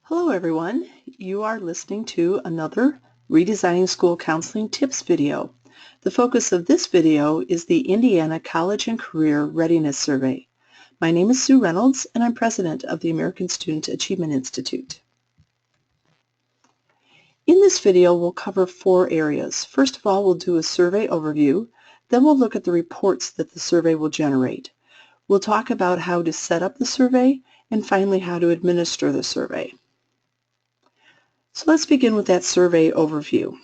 Hello everyone, you are listening to another Redesigning School Counseling Tips video. The focus of this video is the Indiana College and Career Readiness Survey. My name is Sue Reynolds and I'm president of the American Student Achievement Institute. In this video we'll cover 4 areas. First of all, we'll do a survey overview, then we'll look at the reports that the survey will generate. We'll talk about how to set up the survey and finally how to administer the survey. So let's begin with that survey overview.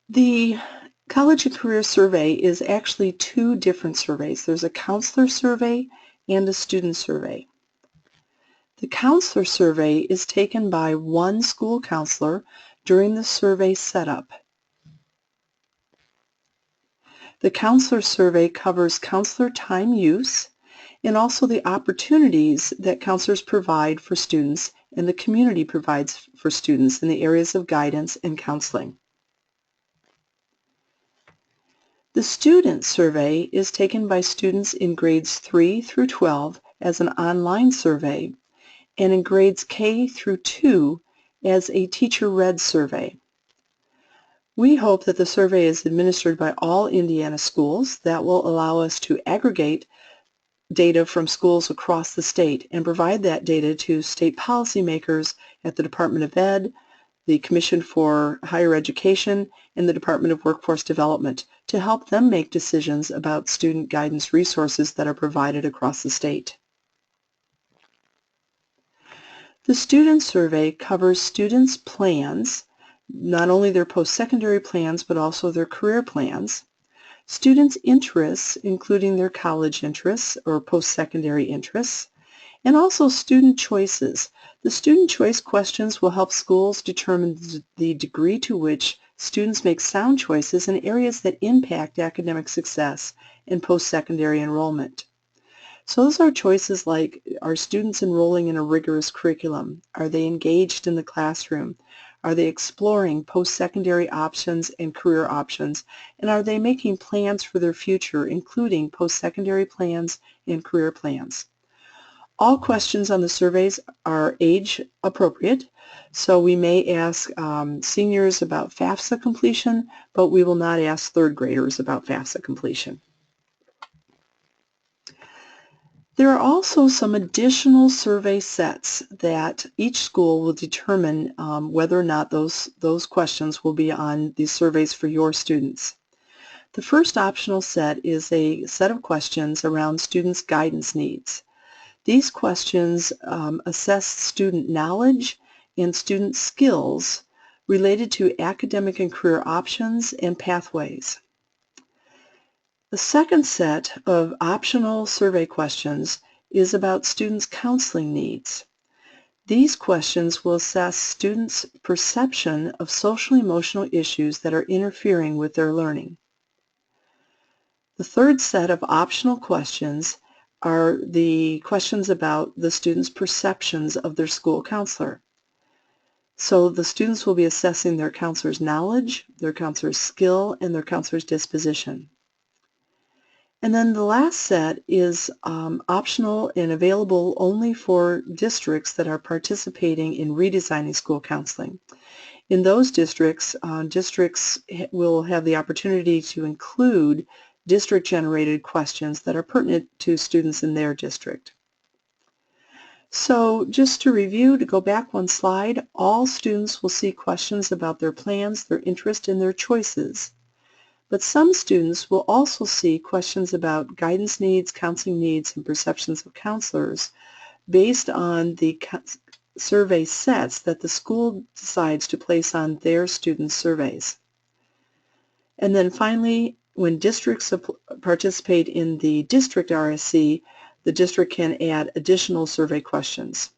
The College and Career Survey is actually 2 different surveys. There's a counselor survey and a student survey. The counselor survey is taken by one school counselor during the survey setup. The counselor survey covers counselor time use and also the opportunities that counselors provide for students and the community provides for students in the areas of guidance and counseling. The student survey is taken by students in grades 3 through 12 as an online survey and in grades K through 2 as a teacher-read survey. We hope that the survey is administered by all Indiana schools. That will allow us to aggregate data from schools across the state and provide that data to state policymakers at the Department of Ed, the Commission for Higher Education, and the Department of Workforce Development to help them make decisions about student guidance resources that are provided across the state. The student survey covers students' plans, not only their post-secondary plans but also their career plans, students' interests, including their college interests or post-secondary interests, and also student choices. The student choice questions will help schools determine the degree to which students make sound choices in areas that impact academic success and post-secondary enrollment. So those are choices like, are students enrolling in a rigorous curriculum? Are they engaged in the classroom? Are they exploring post-secondary options and career options? And are they making plans for their future, including post-secondary plans and career plans? All questions on the surveys are age appropriate, so we may ask seniors about FAFSA completion, but we will not ask 3rd graders about FAFSA completion. There are also some additional survey sets that each school will determine whether or not those questions will be on these surveys for your students. The first optional set is a set of questions around students' guidance needs. These questions assess student knowledge and student skills related to academic and career options and pathways. The second set of optional survey questions is about students' counseling needs. These questions will assess students' perception of social-emotional issues that are interfering with their learning. The third set of optional questions are the questions about the students' perceptions of their school counselor. So the students will be assessing their counselor's knowledge, their counselor's skill, and their counselor's disposition. And then the last set is optional and available only for districts that are participating in redesigning school counseling. In those districts, districts will have the opportunity to include district-generated questions that are pertinent to students in their district. So just to review, to go back one slide, all students will see questions about their plans, their interest, and their choices. But some students will also see questions about guidance needs, counseling needs, and perceptions of counselors based on the survey sets that the school decides to place on their student surveys. And then finally, when districts participate in the district RSC, the district can add additional survey questions.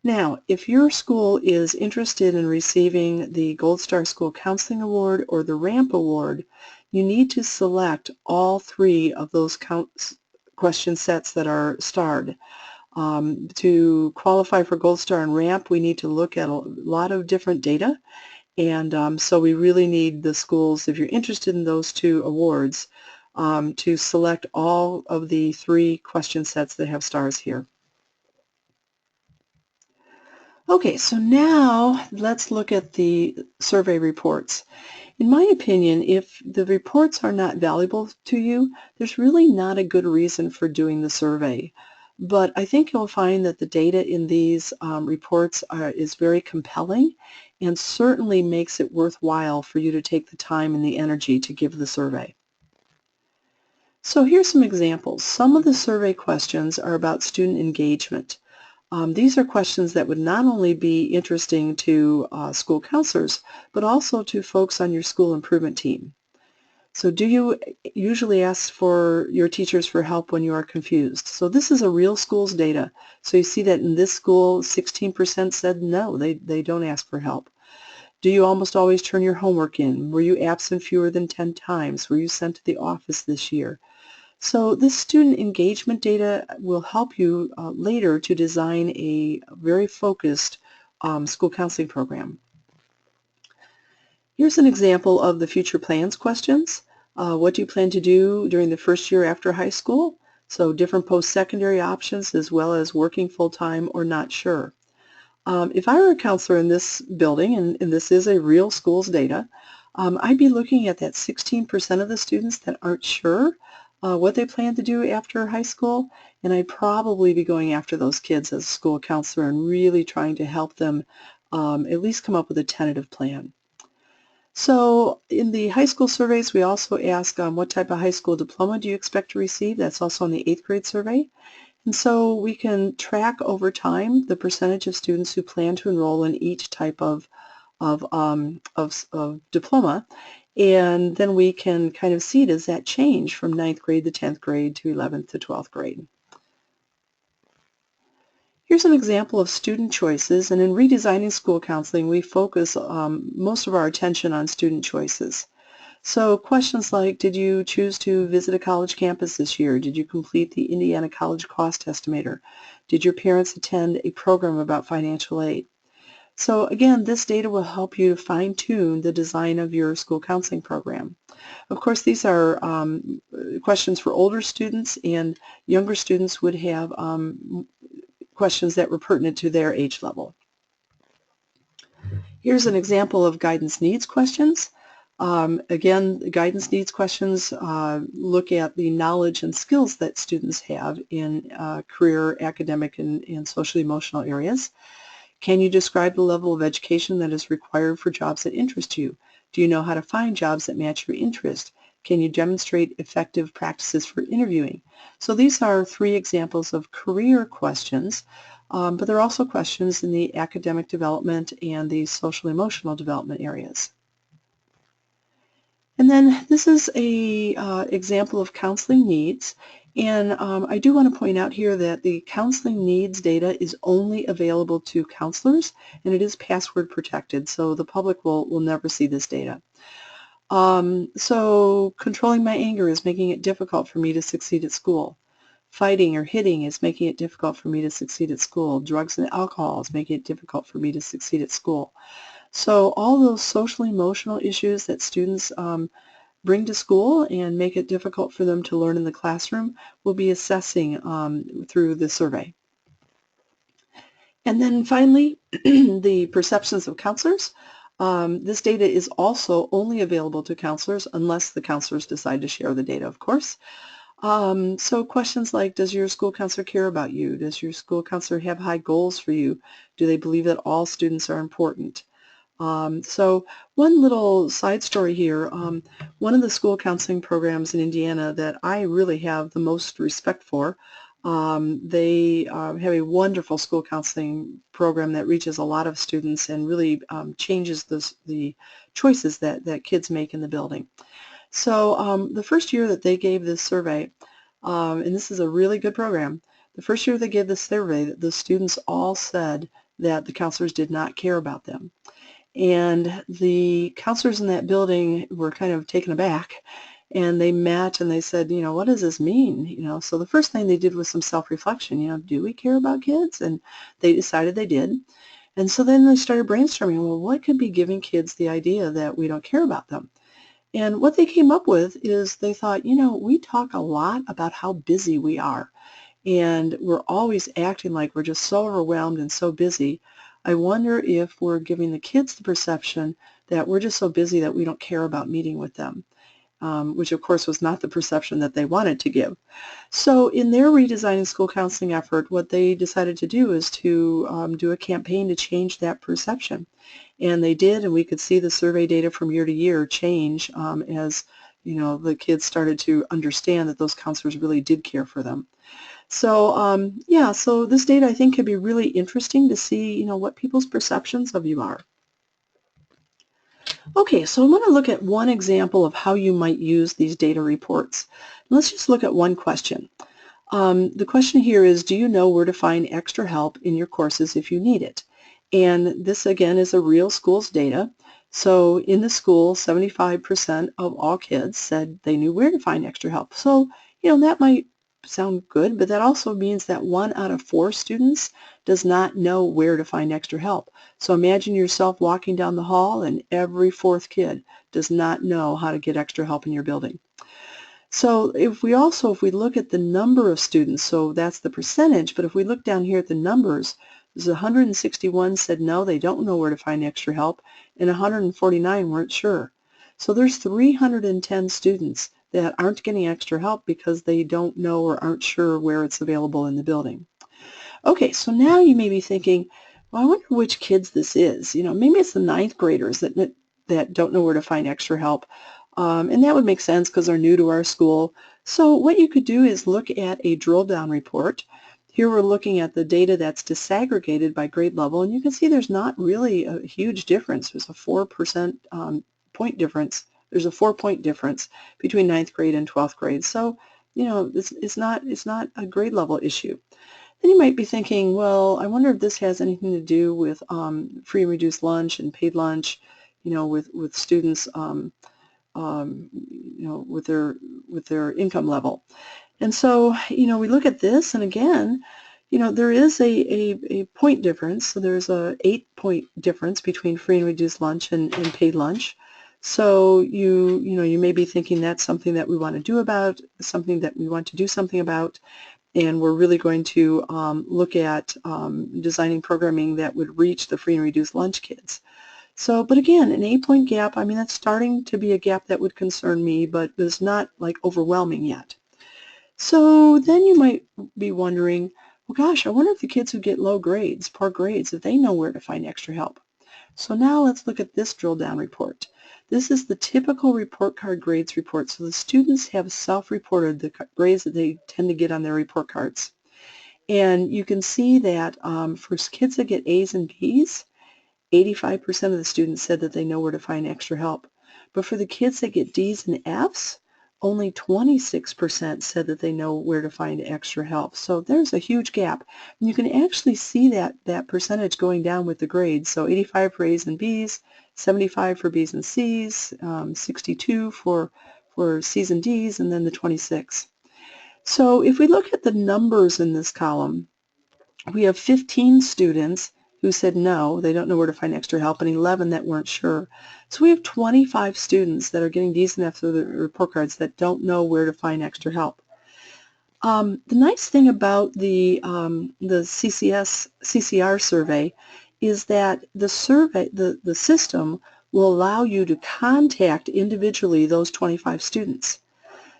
Now, if your school is interested in receiving the Gold Star School Counseling Award or the RAMP Award, you need to select all 3 of those question sets that are starred. To qualify for Gold Star and RAMP, we need to look at a lot of different data, and so we really need the schools, if you're interested in those 2 awards, to select all of the 3 question sets that have stars here. Okay, so now let's look at the survey reports. In my opinion, if the reports are not valuable to you, there's really not a good reason for doing the survey. But I think you'll find that the data in these reports is very compelling and certainly makes it worthwhile for you to take the time and the energy to give the survey. So here's some examples. Some of the survey questions are about student engagement. These are questions that would not only be interesting to school counselors, but also to folks on your school improvement team. So do you usually ask for your teachers for help when you are confused? So this is a real school's data. So you see that in this school, 16% said no, they don't ask for help. Do you almost always turn your homework in? Were you absent fewer than 10 times? Were you sent to the office this year? So this student engagement data will help you later to design a very focused school counseling program. Here's an example of the future plans questions. What do you plan to do during the first year after high school? So different post-secondary options as well as working full-time or not sure. If I were a counselor in this building, and this is a real school's data, I'd be looking at that 16% of the students that aren't sure what they plan to do after high school, and I'd probably be going after those kids as a school counselor and really trying to help them at least come up with a tentative plan. So in the high school surveys, we also ask what type of high school diploma do you expect to receive? That's also on the 8th grade survey. And so we can track over time the percentage of students who plan to enroll in each type of diploma, and then we can kind of see, does that change from 9th grade to 10th grade to 11th to 12th grade. Here's an example of student choices, and in redesigning school counseling, we focus most of our attention on student choices. So questions like, did you choose to visit a college campus this year? Did you complete the Indiana College Cost Estimator? Did your parents attend a program about financial aid? So again, this data will help you fine-tune the design of your school counseling program. Of course, these are questions for older students, and younger students would have questions that were pertinent to their age level. Here's an example of guidance needs questions. Again, the guidance needs questions look at the knowledge and skills that students have in career, academic, and social emotional areas. Can you describe the level of education that is required for jobs that interest you? Do you know how to find jobs that match your interest? Can you demonstrate effective practices for interviewing? So these are 3 examples of career questions, but there are also questions in the academic development and the social emotional development areas. And then this is a example of counseling needs. And I do want to point out here that the counseling needs data is only available to counselors, and it is password protected, so the public will never see this data. So controlling my anger is making it difficult for me to succeed at school. Fighting or hitting is making it difficult for me to succeed at school. Drugs and alcohol is making it difficult for me to succeed at school. So all those social emotional issues that students bring to school and make it difficult for them to learn in the classroom, we'll be assessing through the survey. And then finally, the perceptions of counselors. This data is also only available to counselors unless the counselors decide to share the data, of course. So questions like, does your school counselor care about you? Does your school counselor have high goals for you? Do they believe that all students are important? So one little side story here, one of the school counseling programs in Indiana that I really have the most respect for, they have a wonderful school counseling program that reaches a lot of students and really changes the choices that kids make in the building. So the first year that they gave this survey, and this is a really good program, the first year they gave this survey, the students all said that the counselors did not care about them. And the counselors in that building were kind of taken aback, and they met and they said, you know, what does this mean? You know, so the first thing they did was some self-reflection. You know, do we care about kids? And they decided they did. And so then they started brainstorming, well, what could be giving kids the idea that we don't care about them? And what they came up with is they thought, you know, we talk a lot about how busy we are, and we're always acting like we're just so overwhelmed and so busy. I wonder if we're giving the kids the perception that we're just so busy that we don't care about meeting with them, which of course was not the perception that they wanted to give. So in their redesigning school counseling effort, what they decided to do is to do a campaign to change that perception. And they did, and we could see the survey data from year to year change as the kids started to understand that those counselors really did care for them. So yeah, so this data I think could be really interesting to see what people's perceptions of you are. Okay, so I want to look at one example of how you might use these data reports. Let's just look at one question. The question here is, do you know where to find extra help in your courses if you need it? And this again is a real school's data. So in the school, 75% of all kids said they knew where to find extra help. So, that might sound good, but that also means that 1 out of 4 students does not know where to find extra help. So imagine yourself walking down the hall and every 4th kid does not know how to get extra help in your building. So if we look at the number of students, so that's the percentage, but if we look down here at the numbers, there's 161 said no, they don't know where to find extra help, and 149 weren't sure. So there's 310 students that aren't getting extra help because they don't know or aren't sure where it's available in the building. Okay, so now you may be thinking, well, I wonder which kids this is. Maybe it's the 9th graders that don't know where to find extra help. And that would make sense because they're new to our school. So what you could do is look at a drill down report. Here we're looking at the data that's disaggregated by grade level, and you can see there's not really a huge difference. There's a 4% point difference. There's a 4-point difference between 9th grade and 12th grade. So, it's not a grade level issue. Then you might be thinking, well, I wonder if this has anything to do with free and reduced lunch and paid lunch, with students with their income level. And so, we look at this, and again, there is a point difference. So there's a 8-point difference between free and reduced lunch and paid lunch. So you may be thinking that's something that we want to do about, something that we want to do something about, and we're really going to look at designing programming that would reach the free and reduced lunch kids. So, but again, an 8-point gap, I mean, that's starting to be a gap that would concern me, but it's not like overwhelming yet. So then you might be wondering, well, gosh, I wonder if the kids who get low grades, poor grades, if they know where to find extra help. So now let's look at this drill down report. This is the typical report card grades report. So the students have self-reported the grades that they tend to get on their report cards. And you can see that for kids that get A's and B's, 85% of the students said that they know where to find extra help. But for the kids that get D's and F's, only 26% said that they know where to find extra help. So there's a huge gap. And you can actually see that percentage going down with the grades. So 85 for A's and B's, 75 for B's and C's, 62 for C's and D's, and then the 26. So if we look at the numbers in this column, we have 15 students who said no, they don't know where to find extra help, and 11 that weren't sure. So we have 25 students that are getting D's and F's through the report cards that don't know where to find extra help. The nice thing about the CCR survey is that the survey, the system will allow you to contact individually those 25 students.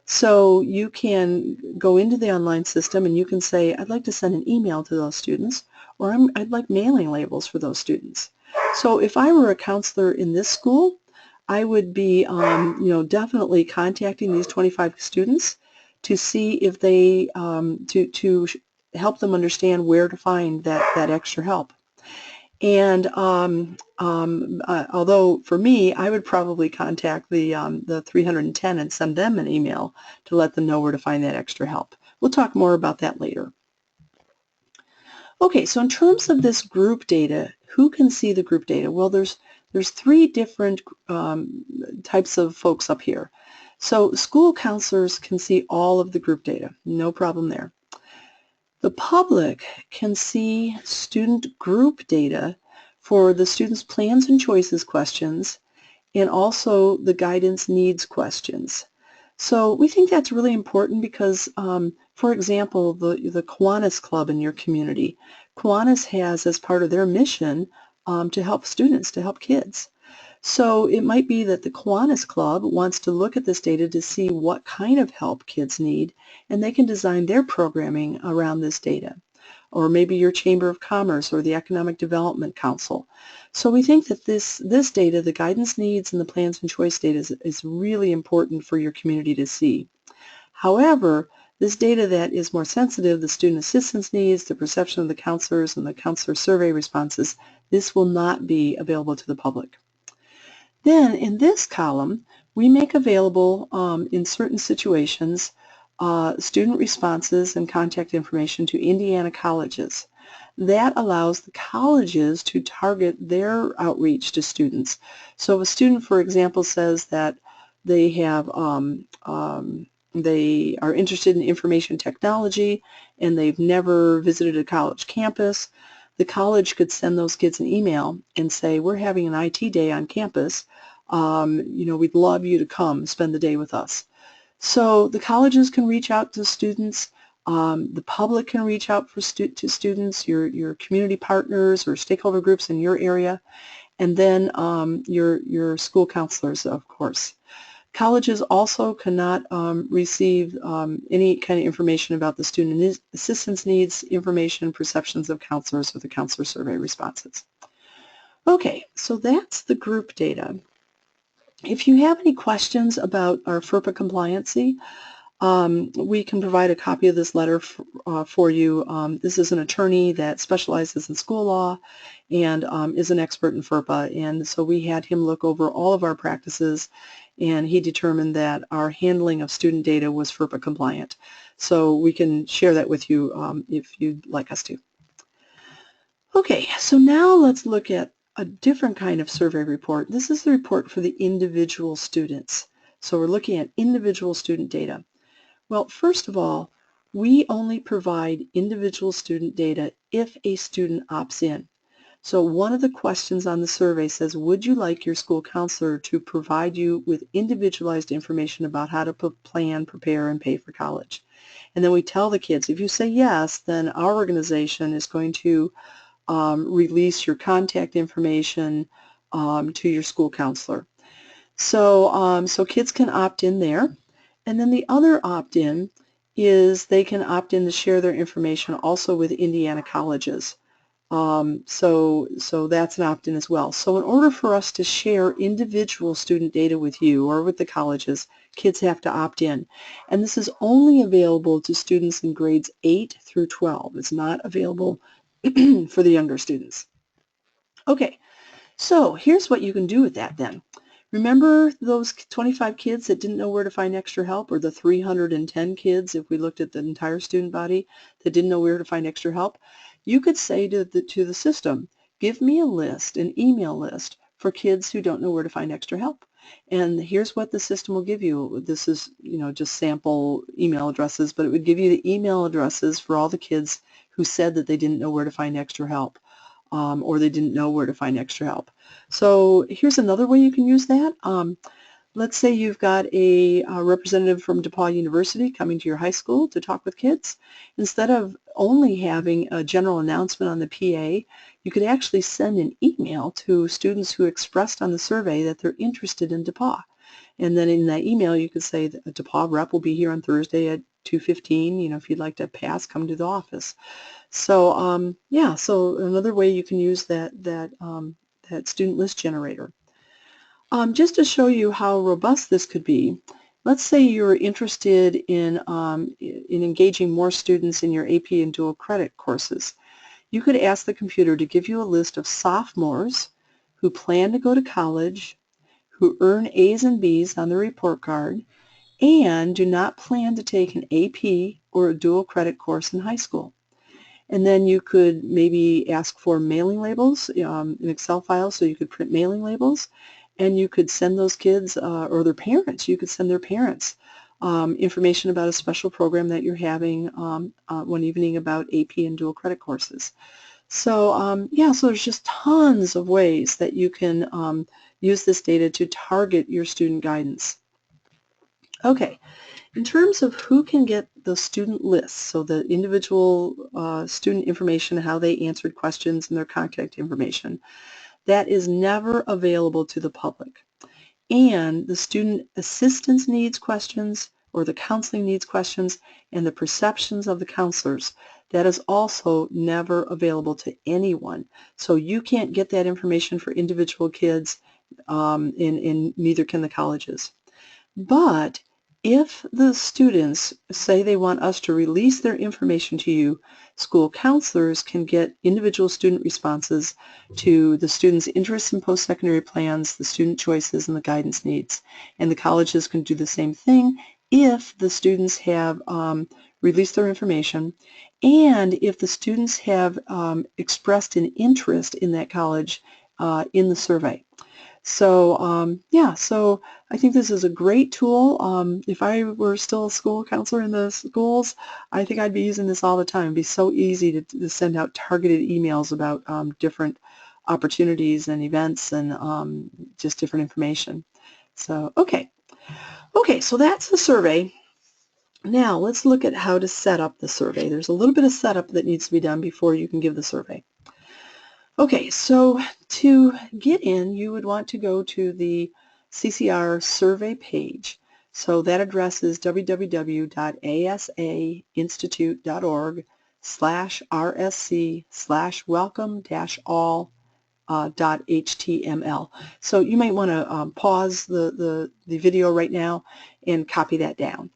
So you can go into the online system and you can say, I'd like to send an email to those students, or I'd like mailing labels for those students. So if I were a counselor in this school, I would be definitely contacting these 25 students to see if they, to help them understand where to find that extra help. And although for me, I would probably contact the 310 and send them an email to let them know where to find that extra help. We'll talk more about that later. Okay, so in terms of this group data, who can see the group data? Well, there's 3 different types of folks up here. So school counselors can see all of the group data, no problem there. The public can see student group data for the students' plans and choices questions and also the guidance needs questions. So we think that's really important because For example, the Kiwanis Club in your community. Kiwanis has as part of their mission to help students, to help kids. So it might be that the Kiwanis Club wants to look at this data to see what kind of help kids need, and they can design their programming around this data. Or maybe your Chamber of Commerce or the Economic Development Council. So we think that this data, the guidance needs and the plans and choice data, is really important for your community to see. However, this data that is more sensitive, the student assistance needs, the perception of the counselors, and the counselor survey responses, this will not be available to the public. Then in this column, we make available in certain situations student responses and contact information to Indiana colleges. That allows the colleges to target their outreach to students. So if a student, for example, says that they have they are interested in information technology and they've never visited a college campus, the college could send those kids an email and say, we're having an IT day on campus. We'd love you to come spend the day with us. So the colleges can reach out to students. The public can reach out to students, your community partners or stakeholder groups in your area, and then your school counselors, of course. Colleges also cannot receive any kind of information about the student assistance needs, information, perceptions of counselors, or the counselor survey responses. Okay, so that's the group data. If you have any questions about our FERPA compliancy, we can provide a copy of this letter for you. This is an attorney that specializes in school law and is an expert in FERPA, and so we had him look over all of our practices, and he determined that our handling of student data was FERPA compliant. So we can share that with you if you'd like us to. Okay, so now let's look at a different kind of survey report. This is the report for the individual students. So we're looking at individual student data. Well, first of all, we only provide individual student data if a student opts in. So one of the questions on the survey says, would you like your school counselor to provide you with individualized information about how to plan, prepare, and pay for college? And then we tell the kids, if you say yes, then our organization is going to release your contact information to your school counselor. So, so kids can opt in there. And then the other opt-in is they can opt in to share their information also with Indiana colleges. So that's an opt-in as well. So in order for us to share individual student data with you or with the colleges, kids have to opt in. And this is only available to students in grades 8 through 12. It's not available for the younger students. Okay, so here's what you can do with that then. Remember those 25 kids that didn't know where to find extra help, or the 310 kids, if we looked at the entire student body, that didn't know where to find extra help? You could say to the system, give me a list, an email list, for kids who don't know where to find extra help. And here's what the system will give you. This is, just sample email addresses, but it would give you the email addresses for all the kids who said that they didn't know where to find extra help. Or they didn't know where to find extra help. So here's another way you can use that. Let's say you've got a representative from DePaul University coming to your high school to talk with kids. Instead of only having a general announcement on the PA, you could actually send an email to students who expressed on the survey that they're interested in DePaul. And then in that email you could say that a DePaul rep will be here on Thursday at 2:15. If you'd like to pass, come to the office. So yeah, so another way you can use that student list generator. Just to show you how robust this could be, let's say you're interested in engaging more students in your AP and dual credit courses. You could ask the computer to give you a list of sophomores who plan to go to college, who earn A's and B's on the report card, and do not plan to take an AP or a dual credit course in high school. And then you could maybe ask for mailing labels, an Excel file, so you could print mailing labels, and you could send those kids or their parents, you could send their parents information about a special program that you're having one evening about AP and dual credit courses. So yeah, so there's just tons of ways that you can use this data to target your student guidance. Okay, In terms of who can get the student lists, so the individual student information, how they answered questions and their contact information, that is never available to the public. And the student assistance needs questions, or the counseling needs questions, and the perceptions of the counselors, that is also never available to anyone. So you can't get that information for individual kids, and neither can the colleges. But if the students say they want us to release their information to you, school counselors can get individual student responses to the students' interests in post-secondary plans, the student choices, and the guidance needs. And the colleges can do the same thing if the students have released their information and if the students have expressed an interest in that college in the survey. So yeah, so I think this is a great tool. If I were still a school counselor in the schools, I think I'd be using this all the time. It'd be so easy to send out targeted emails about different opportunities and events and just different information. So okay, so that's the survey. Now let's look at how to set up the survey. There's a little bit of setup that needs to be done before you can give the survey. Okay, so to get in, you would want to go to the CCR survey page. So that address is www.asainstitute.org/rsc/welcome-all.html. So you might want to pause the video right now and copy that down.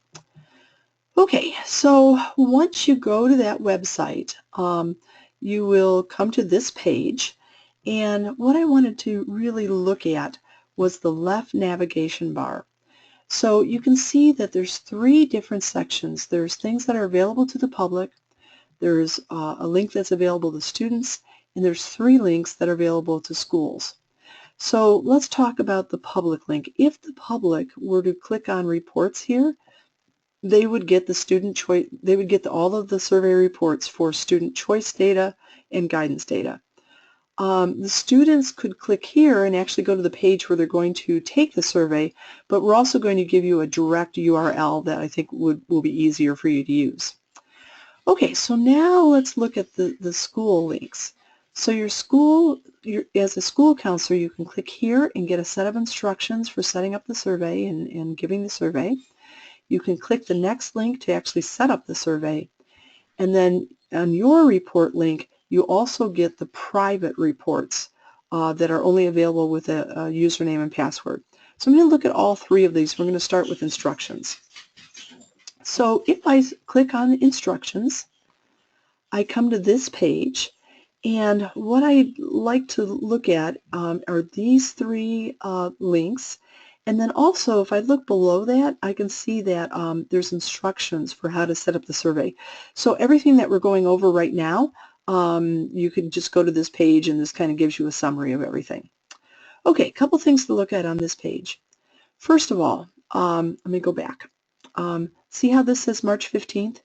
Okay, so once you go to that website, you will come to this page, and what I wanted to really look at was the left navigation bar. So you can see that there's three different sections. There's things that are available to the public, there's a link that's available to students, and there's three links that are available to schools. So let's talk about the public link. If the public were to click on reports here, they would get the student choice, they would get all of the survey reports for student choice data and guidance data. The students could click here and actually go to the page where they're going to take the survey, but we're also going to give you a direct URL that I think will be easier for you to use. Okay, so now let's look at the school links. So as a school counselor, you can click here and get a set of instructions for setting up the survey and giving the survey. You can click the next link to actually set up the survey, and then on your report link you also get the private reports that are only available with a username and password. So I'm going to look at all three of these. We're going to start with instructions. So if I click on instructions, I come to this page, and what I'd like to look at are these three links. And then also, if I look below that, I can see that there's instructions for how to set up the survey. So everything that we're going over right now, you can just go to this page, and this kind of gives you a summary of everything. Okay, a couple things to look at on this page. First of all, let me go back. See how this says March 15th?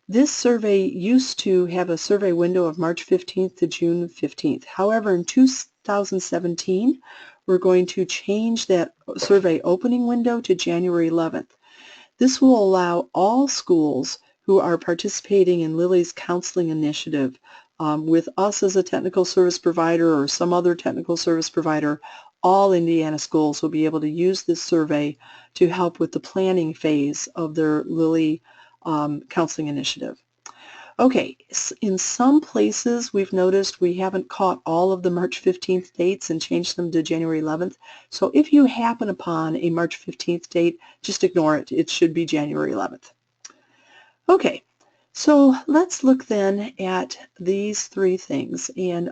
This survey used to have a survey window of March 15th to June 15th. However, in 2017, we're going to change that survey opening window to January 11th. This will allow all schools who are participating in Lily's counseling initiative with us as a technical service provider or some other technical service provider. All Indiana schools will be able to use this survey to help with the planning phase of their Lily counseling initiative. Okay, in some places we've noticed we haven't caught all of the March 15th dates and changed them to January 11th. So if you happen upon a March 15th date, just ignore it. It should be January 11th. Okay, so let's look then at these three things. And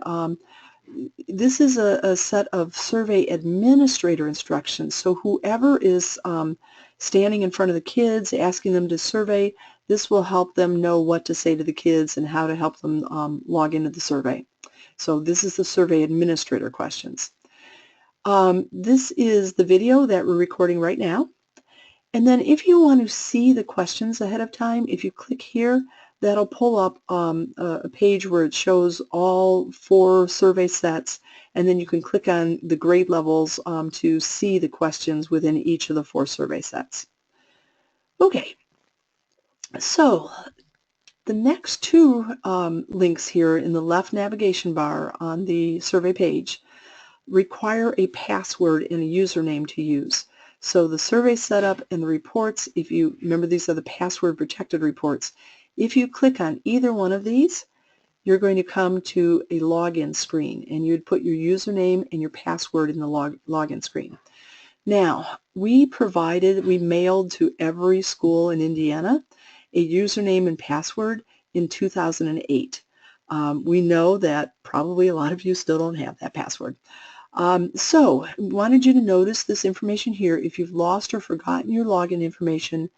this is a set of survey administrator instructions. So whoever is standing in front of the kids, asking them to survey, this will help them know what to say to the kids and how to help them log into the survey. So this is the survey administrator questions. This is the video that we're recording right now. And then if you want to see the questions ahead of time, if you click here, that'll pull up a page where it shows all 4 survey sets, and then you can click on the grade levels to see the questions within each of the 4 survey sets. Okay, So the next two links here in the left navigation bar on the survey page require a password and a username to use. So the survey setup and the reports, if you remember, these are the password protected reports. If you click on either one of these, you're going to come to a login screen, and you'd put your username and your password in the login screen. Now, we mailed to every school in Indiana a username and password in 2008. We know that probably a lot of you still don't have that password. So, wanted you to notice this information here. If you've lost or forgotten your login information,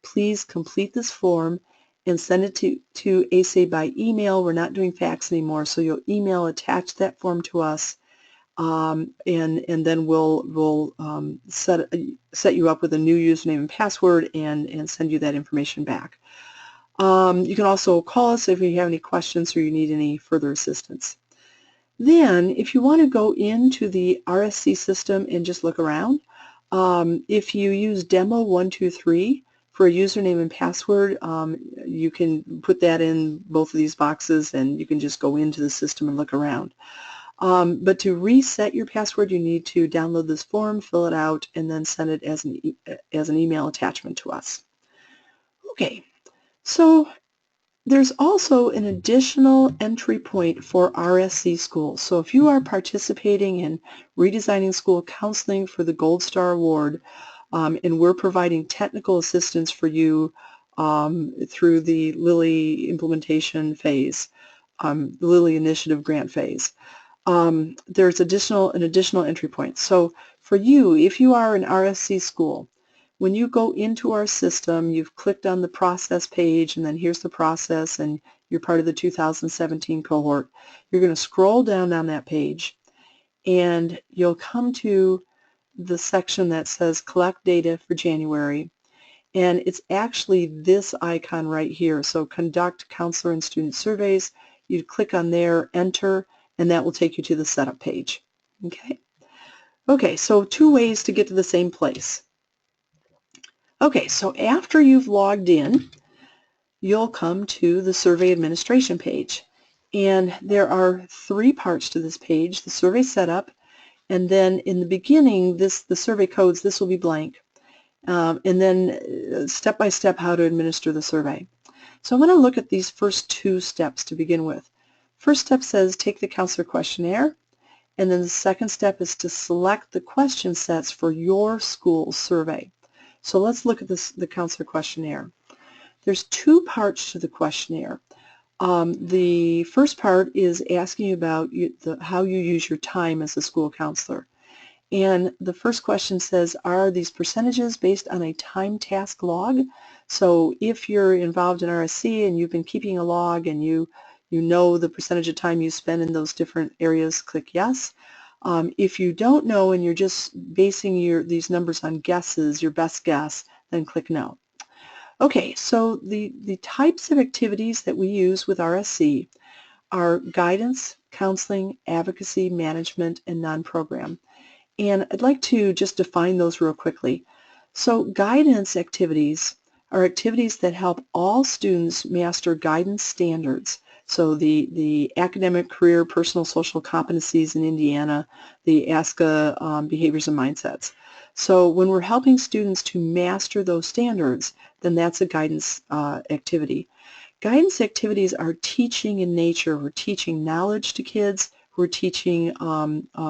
please complete this form and send it to ASA by email. We're not doing fax anymore, so you'll email, attach that form to us, and then we'll set you up with a new username and password and send you that information back. You can also call us if you have any questions or you need any further assistance. Then, if you want to go into the RSC system and just look around, if you use demo 123 for a username and password, you can put that in both of these boxes and you can just go into the system and look around. But to reset your password, you need to download this form, fill it out, and then send it as an email attachment to us. Okay, so there's also an additional entry point for RSC schools. So if you are participating in redesigning school counseling for the Gold Star Award, and we're providing technical assistance for you through the Lilly implementation phase, the Lilly Initiative grant phase, there's an additional entry point. So for you, if you are an RSC school, when you go into our system, you've clicked on the process page, and then here's the process, and you're part of the 2017 cohort. You're going to scroll down on that page, and you'll come to the section that says Collect Data for January, and it's actually this icon right here. So Conduct Counselor and Student Surveys. You'd click on there, Enter, and that will take you to the setup page. Okay, so two ways to get to the same place. Okay, so after you've logged in, you'll come to the survey administration page. And there are three parts to this page: the survey setup, and then in the beginning, the survey codes, this will be blank, and then step by step how to administer the survey. So I want to look at these first two steps to begin with. First step says take the counselor questionnaire, and then the second step is to select the question sets for your school's survey. So let's look at the counselor questionnaire. There's two parts to the questionnaire. The first part is asking about how you use your time as a school counselor. And the first question says, are these percentages based on a time task log? So if you're involved in RSC and you've been keeping a log and you know the percentage of time you spend in those different areas, click yes. If you don't know and you're just basing these numbers on guesses, your best guess, then click no. Okay, so the types of activities that we use with RSC are guidance, counseling, advocacy, management, and non-program. And I'd like to just define those real quickly. So guidance activities are activities that help all students master guidance standards. So the academic, career, personal, social competencies in Indiana, the ASCA behaviors and mindsets. So when we're helping students to master those standards, then that's a guidance activity. Guidance activities are teaching in nature. We're teaching knowledge to kids. We're teaching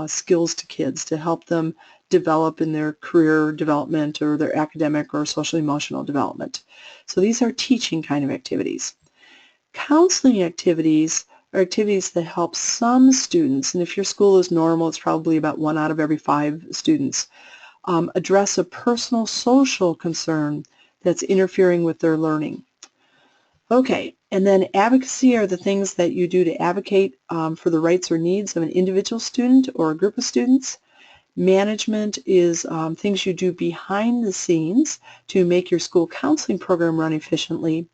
skills to kids to help them develop in their career development or their academic or social emotional development. So these are teaching kind of activities. Counseling activities are activities that help some students, and if your school is normal, it's probably about 1 out of every 5 students, address a personal social concern that's interfering with their learning. Okay, and then advocacy are the things that you do to advocate for the rights or needs of an individual student or a group of students. Management is things you do behind the scenes to make your school counseling program run efficiently.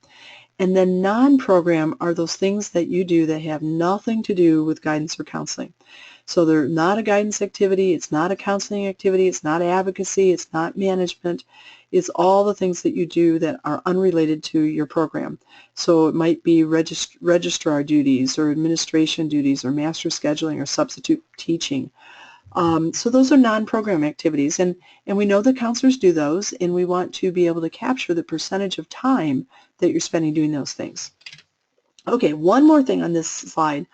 And then non-program are those things that you do that have nothing to do with guidance or counseling. So they're not a guidance activity, it's not a counseling activity, it's not advocacy, it's not management. It's all the things that you do that are unrelated to your program. So it might be registrar duties or administration duties or master scheduling or substitute teaching. So those are non-program activities, and we know that counselors do those, and we want to be able to capture the percentage of time that you're spending doing those things. Okay, one more thing on this slide.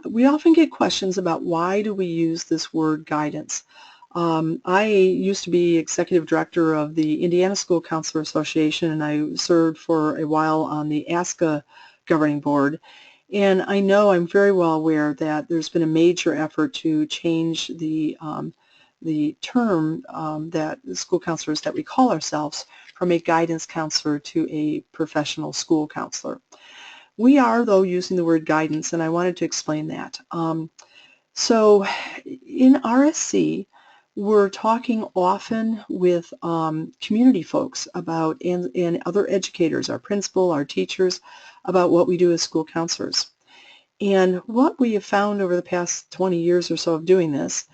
We often get questions about why do we use this word guidance. I used to be executive director of the Indiana School Counselor Association, and I served for a while on the ASCA governing board. And I know, I'm very well aware that there's been a major effort to change the term that the school counselors that we call ourselves from a guidance counselor to a professional school counselor. We are, though, using the word guidance, and I wanted to explain that. So in RSC, we're talking often with community folks about, and other educators, our principal, our teachers, about what we do as school counselors. And what we have found over the past 20 years or so of doing this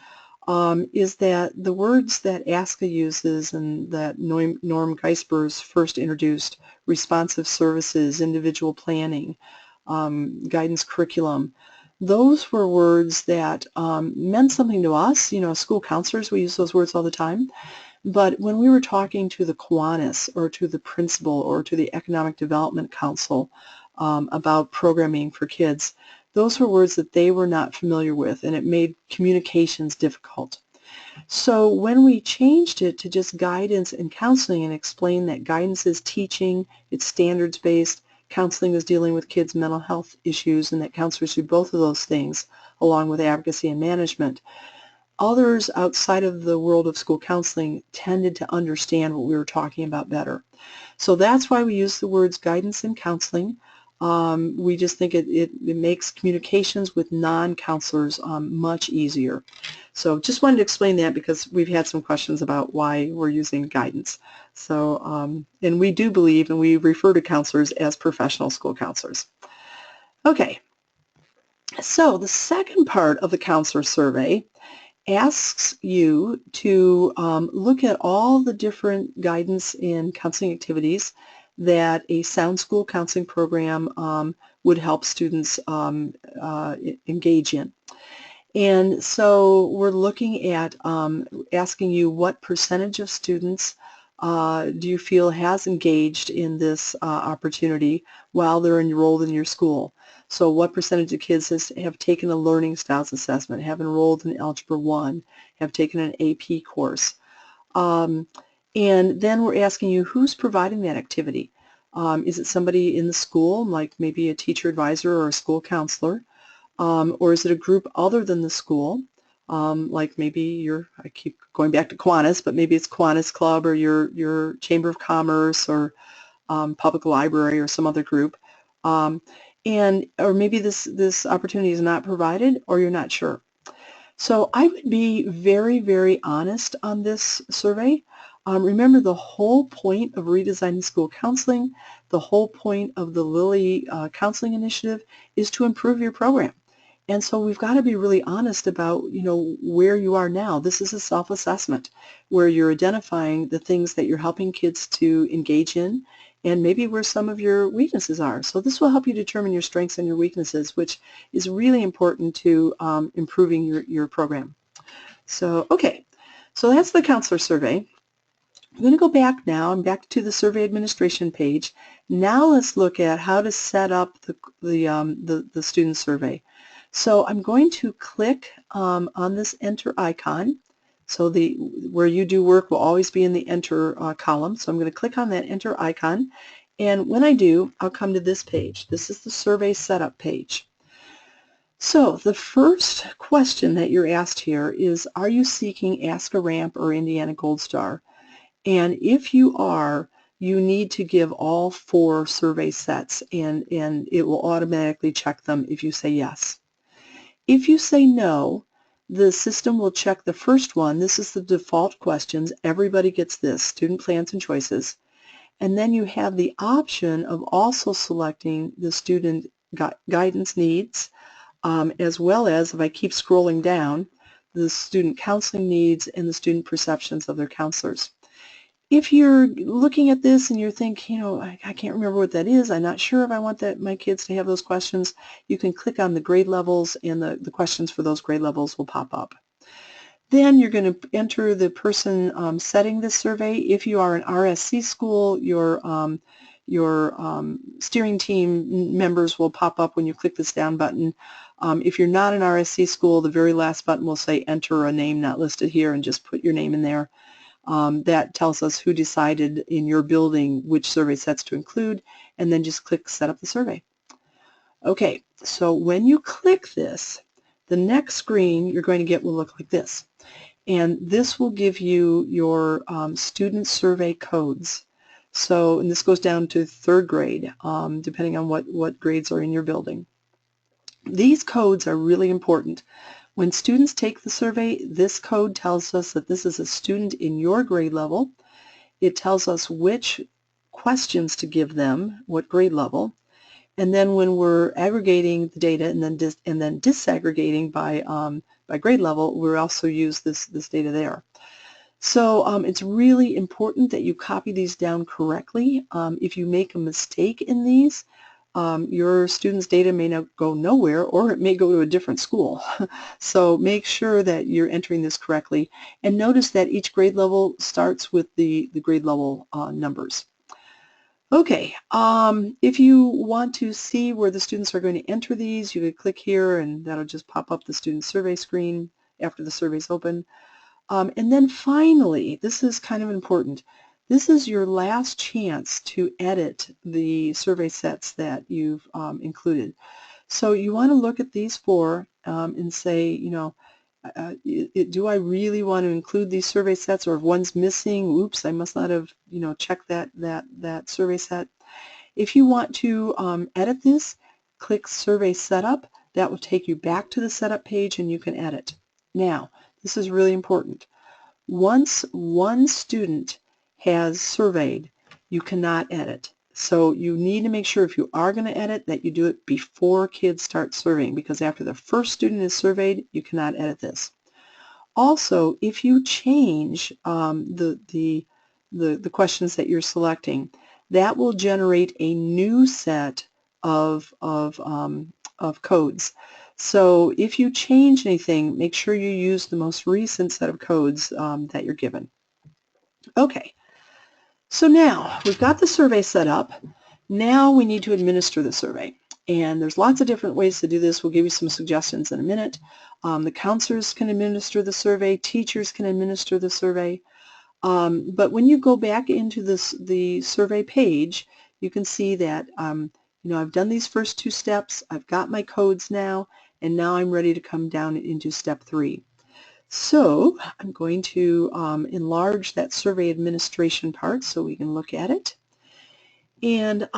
is that the words that ASCA uses and that Norm Geisber's first introduced, responsive services, individual planning, guidance curriculum, those were words that meant something to us. You know, school counselors, we use those words all the time. But when we were talking to the Kiwanis or to the principal or to the Economic Development Council about programming for kids, those were words that they were not familiar with, and it made communications difficult. So when we changed it to just guidance and counseling and explained that guidance is teaching, it's standards-based, counseling is dealing with kids' mental health issues, and that counselors do both of those things along with advocacy and management, others outside of the world of school counseling tended to understand what we were talking about better. So that's why we use the words guidance and counseling. We just think it makes communications with non-counselors much easier. So just wanted to explain that because we've had some questions about why we're using guidance. So, and we do believe, and we refer to counselors as professional school counselors. Okay, so the second part of the counselor survey asks you to look at all the different guidance and counseling activities that a sound school counseling program would help students engage in. And so we're looking at asking you what percentage of students do you feel has engaged in this opportunity while they're enrolled in your school. So what percentage of kids have taken a learning styles assessment, have enrolled in Algebra 1, have taken an AP course. And then we're asking you who's providing that activity. Is it somebody in the school, like maybe a teacher advisor or a school counselor? Or is it a group other than the school? Like maybe I keep going back to Kiwanis, but maybe it's Kiwanis Club or your Chamber of Commerce or public library or some other group. Or maybe this opportunity is not provided or you're not sure. So I would be very, very honest on this survey. Remember, the whole point of redesigning school counseling, the whole point of the Lilly Counseling Initiative is to improve your program. And so we've got to be really honest about, you know, where you are now. This is a self-assessment where you're identifying the things that you're helping kids to engage in and maybe where some of your weaknesses are. So this will help you determine your strengths and your weaknesses, which is really important to improving your program. So, okay, so that's the counselor survey. I'm going to go back now. I'm back to the survey administration page. Now let's look at how to set up the student survey. So I'm going to click on this enter icon. So where you do work will always be in the enter column. So I'm going to click on that enter icon. And when I do, I'll come to this page. This is the survey setup page. So the first question that you're asked here is, are you seeking ASCA Ramp or Indiana Gold Star? And if you are, you need to give all 4 survey sets, and it will automatically check them if you say yes. If you say no, the system will check the first one. This is the default questions. Everybody gets this, student plans and choices. And then you have the option of also selecting the student guidance needs, as well as, if I keep scrolling down, the student counseling needs and the student perceptions of their counselors. If you're looking at this and you're thinking, you know, I can't remember what that is, I'm not sure if I want my kids to have those questions, you can click on the grade levels and the questions for those grade levels will pop up. Then you're going to enter the person setting this survey. If you are an RSC school, your steering team members will pop up when you click this down button. If you're not an RSC school, the very last button will say enter a name not listed here and just put your name in there. That tells us who decided in your building which survey sets to include, and then just click set up the survey. Okay, so when you click this, the next screen you're going to get will look like this. And this will give you your student survey codes. So, and this goes down to 3rd grade, depending on what grades are in your building. These codes are really important. When students take the survey, this code tells us that this is a student in your grade level. It tells us which questions to give them, what grade level. And then when we're aggregating the data and then disaggregating by grade level, we also use this data there. So it's really important that you copy these down correctly. If you make a mistake in these, your student's data may not go nowhere, or it may go to a different school. So make sure that you're entering this correctly. And notice that each grade level starts with the grade level numbers. Okay, if you want to see where the students are going to enter these, you could click here and that'll just pop up the student survey screen after the survey's open. And then finally, this is kind of important, this is your last chance to edit the survey sets that you've included. So you want to look at these 4 and say, you know, do I really want to include these survey sets, or if one's missing, oops, I must not have, you know, checked that survey set. If you want to edit this, click Survey Setup. That will take you back to the setup page and you can edit. Now, this is really important. Once one student has surveyed, you cannot edit. So you need to make sure if you are going to edit that you do it before kids start surveying, because after the first student is surveyed, you cannot edit this. Also, if you change the questions that you're selecting, that will generate a new set of codes. So if you change anything, make sure you use the most recent set of codes that you're given. Okay, so now we've got the survey set up. Now we need to administer the survey. And there's lots of different ways to do this. We'll give you some suggestions in a minute. The counselors can administer the survey. Teachers can administer the survey. But when you go back into the survey page, you can see that you know, I've done these first 2 steps. I've got my codes now, and now I'm ready to come down into step 3. So I'm going to enlarge that survey administration part so we can look at it. And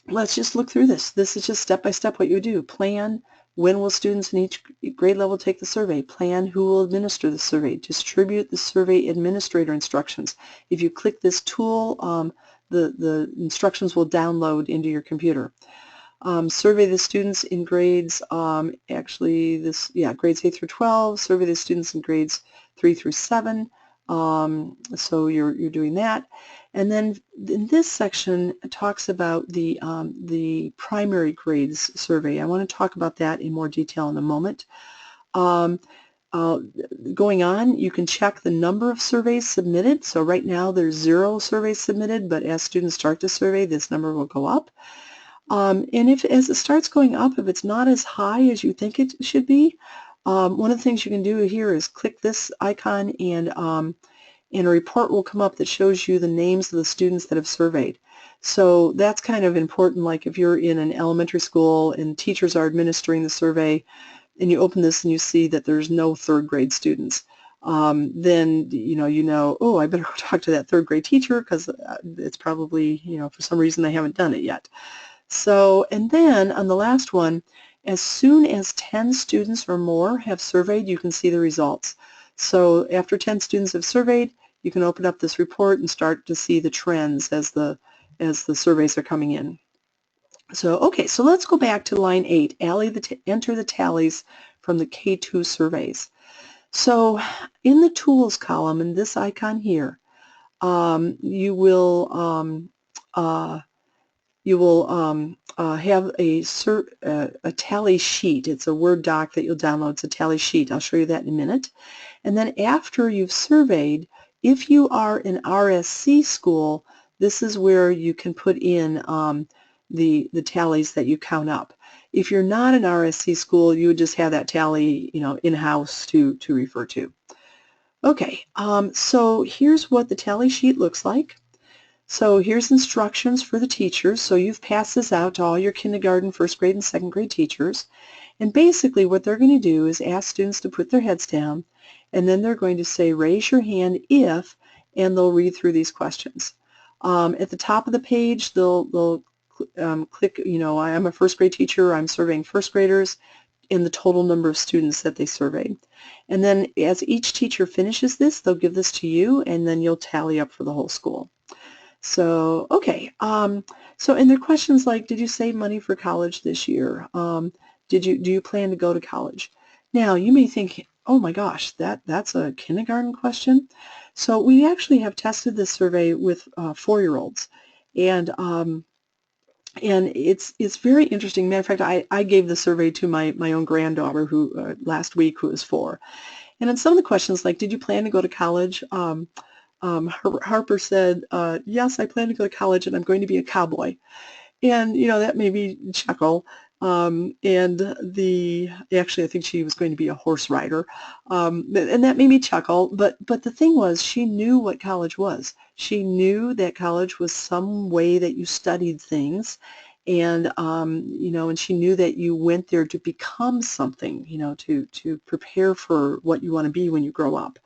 let's just look through this. This is just step by step what you do. Plan when will students in each grade level take the survey. Plan who will administer the survey. Distribute the survey administrator instructions. If you click this tool, the instructions will download into your computer. Survey the students in grades, grades 8 through 12. Survey the students in grades 3 through 7. So you're doing that. And then in this section it talks about the primary grades survey. I want to talk about that in more detail in a moment. Going on, you can check the number of surveys submitted. So right now there's 0 surveys submitted, but as students start to survey, this number will go up. And as it starts going up, if it's not as high as you think it should be, one of the things you can do here is click this icon, and a report will come up that shows you the names of the students that have surveyed. So that's kind of important, like if you're in an elementary school and teachers are administering the survey and you open this and you see that there's no 3rd grade students, then you know, oh, I better go talk to that 3rd grade teacher because it's probably, you know, for some reason they haven't done it yet. So, and then on the last one, as soon as 10 students or more have surveyed, you can see the results. So after 10 students have surveyed, you can open up this report and start to see the trends as the surveys are coming in. So, okay, so let's go back to line 8, enter the tallies from the K2 surveys. So in the Tools column, in this icon here, you will have a tally sheet. It's a Word doc that you'll download. It's a tally sheet. I'll show you that in a minute. And then after you've surveyed, if you are an RSC school, this is where you can put in the tallies that you count up. If you're not an RSC school, you would just have that tally, in-house to refer to. Okay, so here's what the tally sheet looks like. So here's instructions for the teachers. So you've passed this out to all your kindergarten, first grade, and second grade teachers. And basically what they're going to do is ask students to put their heads down, and then they're going to say, raise your hand if, and they'll read through these questions. At the top of the page, they'll click, I'm a first grade teacher, I'm surveying first graders, and the total number of students that they surveyed. And then as each teacher finishes this, they'll give this to you, and then you'll tally up for the whole school. So, okay, and there are questions like, did you save money for college this year? Do you plan to go to college? Now, you may think, oh my gosh, that's a kindergarten question. So we actually have tested this survey with 4-year-olds, and it's very interesting. Matter of fact, I gave the survey to my own granddaughter who last week, who is 4. And on some of the questions, like, did you plan to go to college? Harper said, yes, I plan to go to college and I'm going to be a cowboy. And, that made me chuckle. Actually, I think she was going to be a horse rider. And that made me chuckle. But the thing was, she knew what college was. She knew that college was some way that you studied things. And, and she knew that you went there to become something, to prepare for what you want to be when you grow up.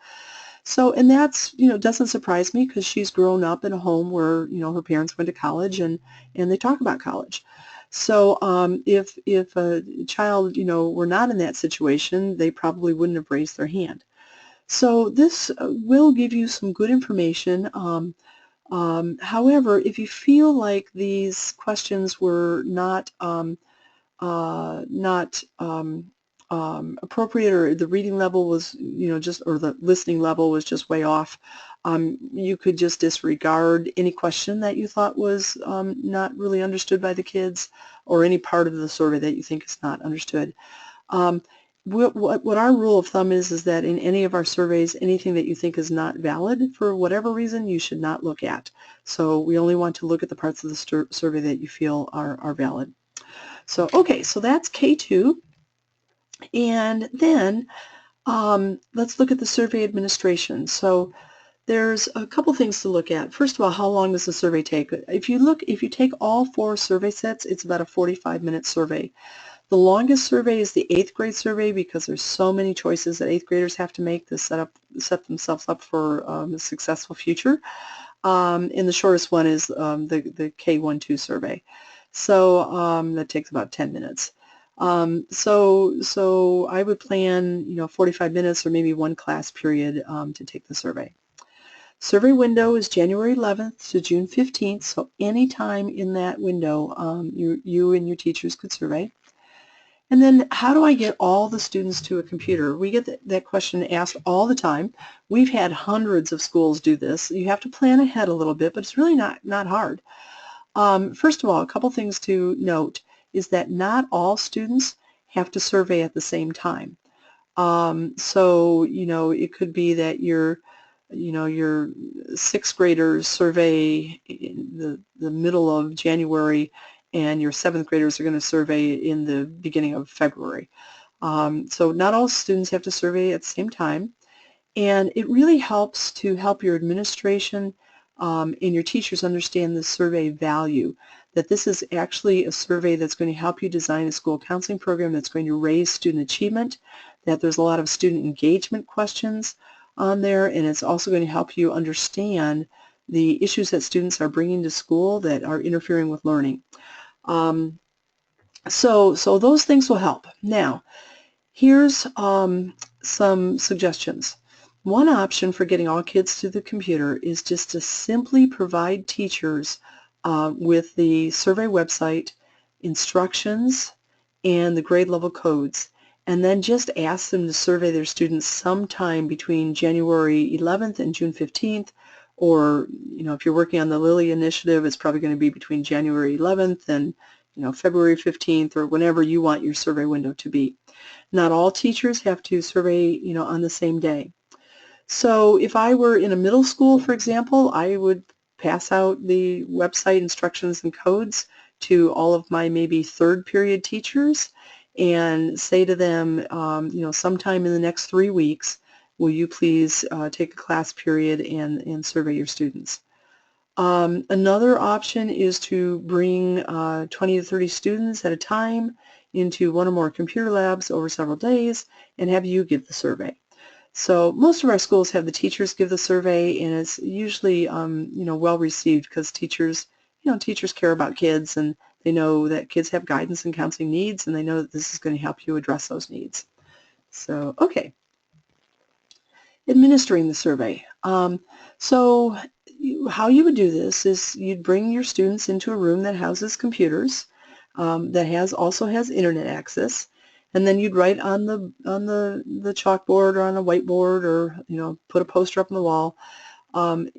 So, and that's, doesn't surprise me because she's grown up in a home where, her parents went to college and they talk about college. So if a child, were not in that situation, they probably wouldn't have raised their hand. So this will give you some good information. However, if you feel like these questions were not appropriate, or the reading level was, or the listening level was just way off, you could just disregard any question that you thought was not really understood by the kids, or any part of the survey that you think is not understood. What our rule of thumb is that in any of our surveys, anything that you think is not valid for whatever reason, you should not look at. So we only want to look at the parts of the survey that you feel are valid. So, okay, so that's K2. And then let's look at the survey administration. So there's a couple things to look at. First of all, how long does the survey take? If you take all 4 survey sets, it's about a 45-minute survey. The longest survey is the 8th grade survey because there's so many choices that 8th graders have to make to set themselves up for a successful future. And the shortest one is the K1-2 survey. So that takes about 10 minutes. So I would plan, 45 minutes or maybe 1 class period to take the survey. Survey window is January 11th to June 15th, so any time in that window you and your teachers could survey. And then how do I get all the students to a computer? We get that question asked all the time. We've had hundreds of schools do this. You have to plan ahead a little bit, but it's really not hard. First of all, a couple things to note is that not all students have to survey at the same time. So, it could be that your 6th graders survey in the middle of January, and your 7th graders are going to survey in the beginning of February. So not all students have to survey at the same time, and it really helps to help your administration and your teachers understand the survey value, that this is actually a survey that's going to help you design a school counseling program that's going to raise student achievement, that there's a lot of student engagement questions on there, and it's also going to help you understand the issues that students are bringing to school that are interfering with learning. So those things will help. Now, here's some suggestions. One option for getting all kids to the computer is just to simply provide teachers with the survey website, instructions, and the grade level codes, and then just ask them to survey their students sometime between January 11th and June 15th, or if you're working on the Lilly initiative, it's probably going to be between January 11th and February 15th, or whenever you want your survey window to be. Not all teachers have to survey on the same day. So if I were in a middle school, for example, I would pass out the website instructions and codes to all of my maybe third period teachers and say to them, sometime in the next 3 weeks, will you please take a class period and survey your students. Another option is to bring 20 to 30 students at a time into one or more computer labs over several days and have you give the survey. So most of our schools have the teachers give the survey, and it's usually well received because teachers care about kids, and they know that kids have guidance and counseling needs, and they know that this is going to help you address those needs. So, okay. Administering the survey. So how you would do this is you'd bring your students into a room that houses computers, that also has internet access, and then you'd write on the chalkboard or on a whiteboard, or put a poster up on the wall,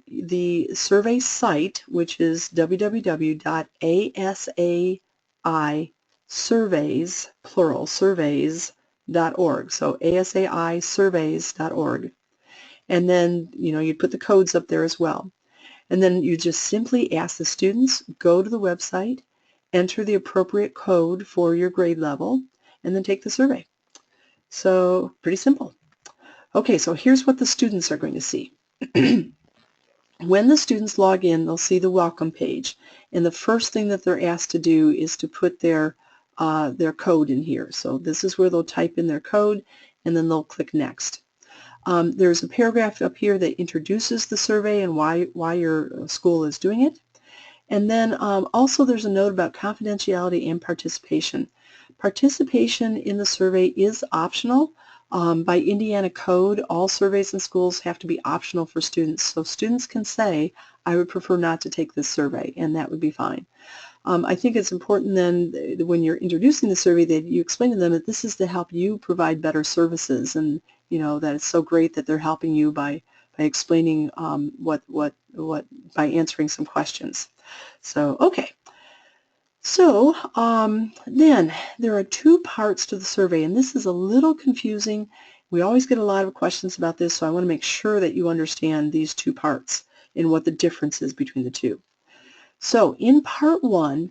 the survey site, which is www.asaisurveys, plural, surveys.org. So asaisurveys.org. And then you'd put the codes up there as well. And then you just simply ask the students, go to the website, enter the appropriate code for your grade level, and then take the survey. So pretty simple. Okay, so here's what the students are going to see. When the students log in, they'll see the welcome page, and the first thing that they're asked to do is to put their code in here. So this is where they'll type in their code, and then they'll click next. There's a paragraph up here that introduces the survey and why your school is doing it. And then also there's a note about confidentiality and participation. Participation in the survey is optional. By Indiana code, all surveys in schools have to be optional for students. So students can say, I would prefer not to take this survey, and that would be fine. I think it's important then when you're introducing the survey that you explain to them that this is to help you provide better services, and that it's so great that they're helping you by explaining by answering some questions. So okay. So then there are two parts to the survey, and this is a little confusing. We always get a lot of questions about this, so I want to make sure that you understand these two parts and what the difference is between the two. So in part one,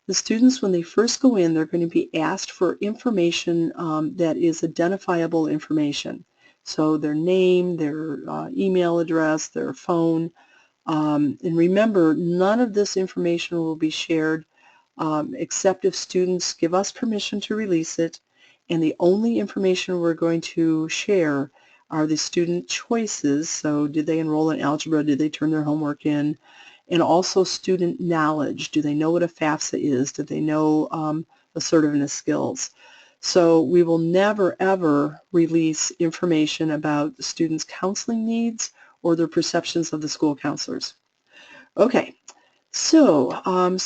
the students, when they first go in, they're going to be asked for information that is identifiable information. So their name, their email address, their phone. And remember, none of this information will be shared except if students give us permission to release it, and the only information we're going to share are the student choices. So did they enroll in algebra? Did they turn their homework in? And also student knowledge. Do they know what a FAFSA is? Do they know assertiveness skills? So we will never ever release information about the students' counseling needs or their perceptions of the school counselors. Okay. So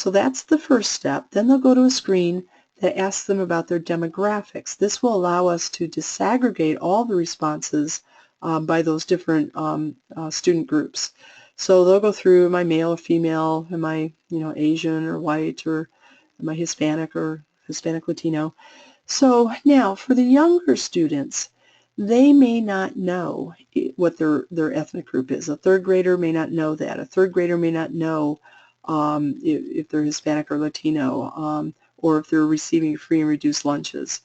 that's the first step. Then they'll go to a screen that asks them about their demographics. This will allow us to disaggregate all the responses by those different student groups. So they'll go through, am I male or female, am I Asian or white, or am I Hispanic or Hispanic Latino. So now for the younger students, they may not know what their ethnic group is. A third grader may not know that. A third grader may not know if they're Hispanic or Latino, or if they're receiving free and reduced lunches.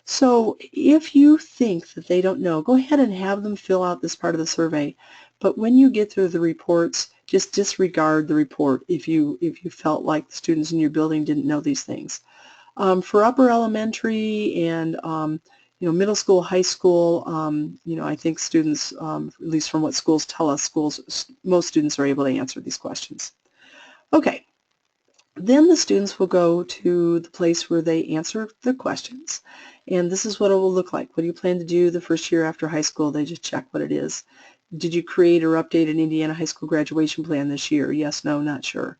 So if you think that they don't know, go ahead and have them fill out this part of the survey. But when you get through the reports, just disregard the report if you felt like the students in your building didn't know these things. For upper elementary and middle school, high school, I think students, at least from what schools tell us, most students are able to answer these questions. Okay, then the students will go to the place where they answer the questions, and this is what it will look like. What do you plan to do the first year after high school? They just check what it is. Did you create or update an Indiana high school graduation plan this year? Yes, no, not sure.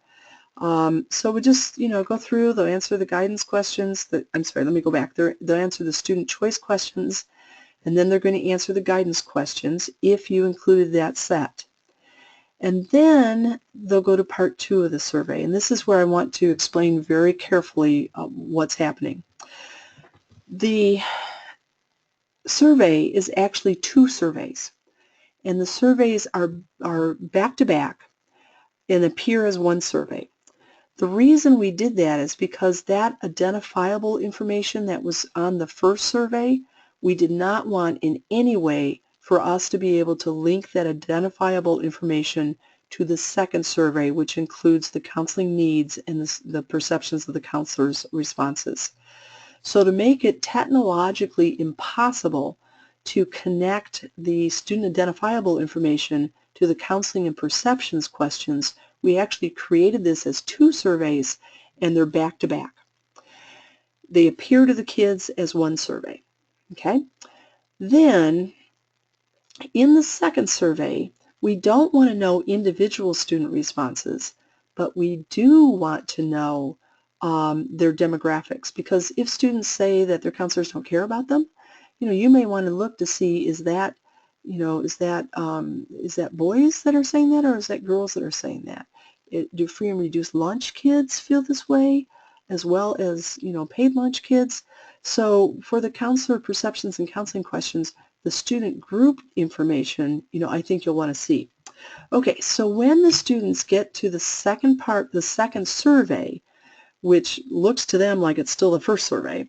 So we just, go through, they'll answer the guidance questions. I'm sorry, let me go back. They'll answer the student choice questions, and then they're going to answer the guidance questions if you included that set. And then they'll go to part 2 of the survey. And this is where I want to explain very carefully what's happening. The survey is actually 2 surveys. And the surveys are back-to-back and appear as one survey. The reason we did that is because that identifiable information that was on the first survey, we did not want in any way for us to be able to link that identifiable information to the second survey, which includes the counseling needs and the perceptions of the counselor's responses. So to make it technologically impossible to connect the student identifiable information to the counseling and perceptions questions, we actually created this as 2 surveys, and they're back-to-back. They appear to the kids as one survey. Okay? Then, in the second survey, we don't want to know individual student responses, but we do want to know their demographics, because if students say that their counselors don't care about them, you may want to look to see, is that boys that are saying that, or is that girls that are saying that? Do free and reduced lunch kids feel this way, as well as paid lunch kids? So for the counselor perceptions and counseling questions, the student group information, I think you'll want to see. Okay, so when the students get to the second part, the second survey, which looks to them like it's still the first survey,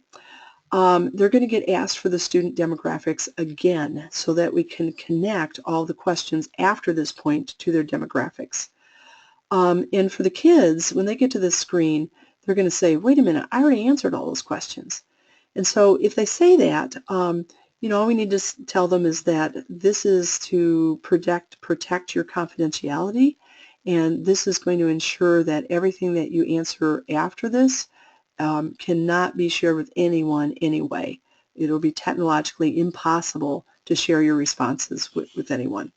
they're going to get asked for the student demographics again so that we can connect all the questions after this point to their demographics. And for the kids, when they get to this screen, they're going to say, wait a minute, I already answered all those questions. And so if they say that, all we need to tell them is that this is to protect your confidentiality, and this is going to ensure that everything that you answer after this cannot be shared with anyone anyway. It'll be technologically impossible to share your responses with anyone.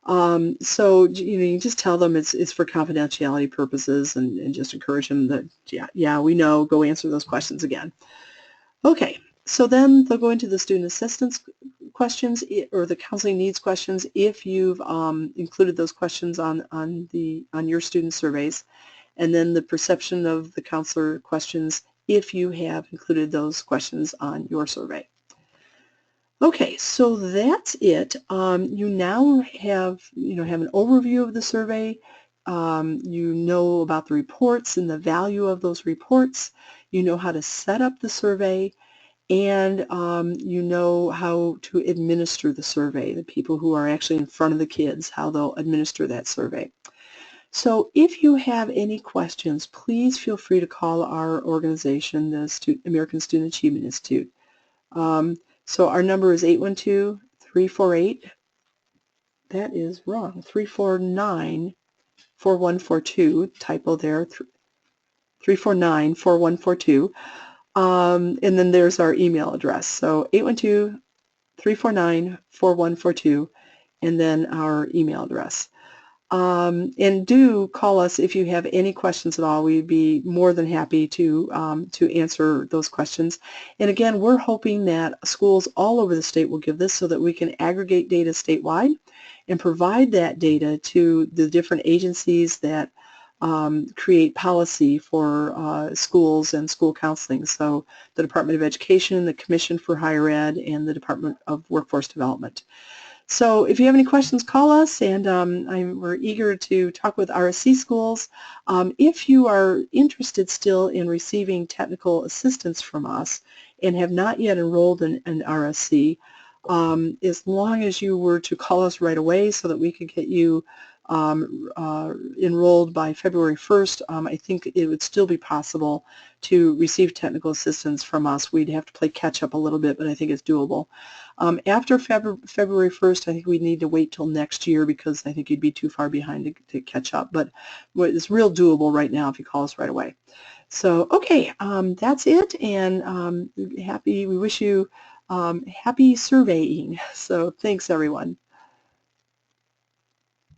So you just tell them it's for confidentiality purposes, and just encourage them that yeah, we know, go answer those questions again. Okay, so then they'll go into the student assistance questions or the counseling needs questions if you've included those questions on your student surveys, and then the perception of the counselor questions if you have included those questions on your survey. Okay, so that's it. You now have an overview of the survey. You know about the reports and the value of those reports. You know how to set up the survey, and you know how to administer the survey, the people who are actually in front of the kids, how they'll administer that survey. So if you have any questions, please feel free to call our organization, the American Student Achievement Institute. So our number is 812-348, that is wrong, 349-4142, typo there, 349-4142. And then there's our email address. So 812-349-4142, and then our email address. And do call us if you have any questions at all. We'd be more than happy to answer those questions. And again, we're hoping that schools all over the state will give this so that we can aggregate data statewide and provide that data to the different agencies that create policy for schools and school counseling. So the Department of Education, the Commission for Higher Ed, and the Department of Workforce Development. So if you have any questions, call us, and we're eager to talk with RSC schools. If you are interested still in receiving technical assistance from us and have not yet enrolled in RSC, as long as you were to call us right away so that we could get you enrolled by February 1st, I think it would still be possible to receive technical assistance from us. We'd have to play catch up a little bit, but I think it's doable. After February 1st, I think we'd need to wait till next year because I think you'd be too far behind to catch up. But it's real doable right now if you call us right away. So, okay, that's it, and we wish you happy surveying. So thanks, everyone.